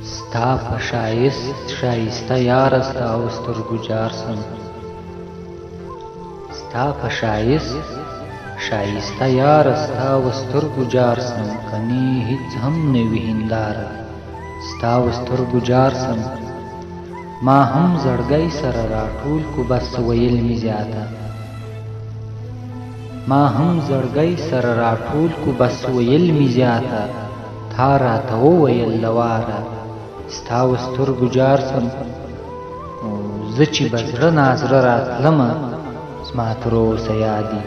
ستا په ښایست ښایسته یاره ستا و سترګو جار سم ستا په ښایست ښایسته یاره ستا و سترګو جار سم کني هیڅ هم نه وي هنداره ستا و سترګو جار سم ما هم زړګی سره راټول کو بس ویل مې زیاته ما هم زړګی سره راټول کو بس ویل مې زیاته تا راته وویل له واره ستا و سترګو جار سم زه چې به زړه نازړه راتلمه زما تر اوسه یادي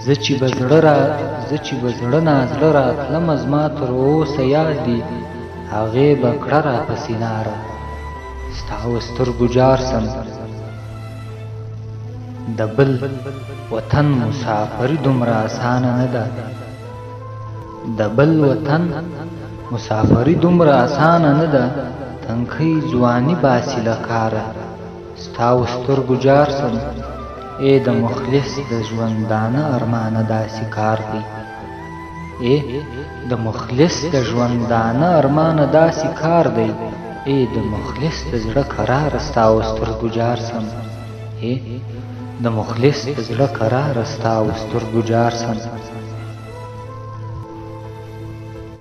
زه چې به زړه نازړه راتلمه زما تر اوسه یادي هغې به کړه راپسې ناره ستا و سترګو جار سم د بل وطن مسافري دومره اسانه نه ده د بل وطن مسافري دومره اسانه نه ده تنکۍ ځواني باسي له کاره ستا و سترګو جار سم ای د مخلص د ژوندانه ارمانه داسې کار دی ای د مخلص د ژوندانه ارمانه داسې کار دی ای د مخلص د زړه قرار ستا و سترګو جار سم ای د مخلص د زړه قرار ستا و سترګو جار سم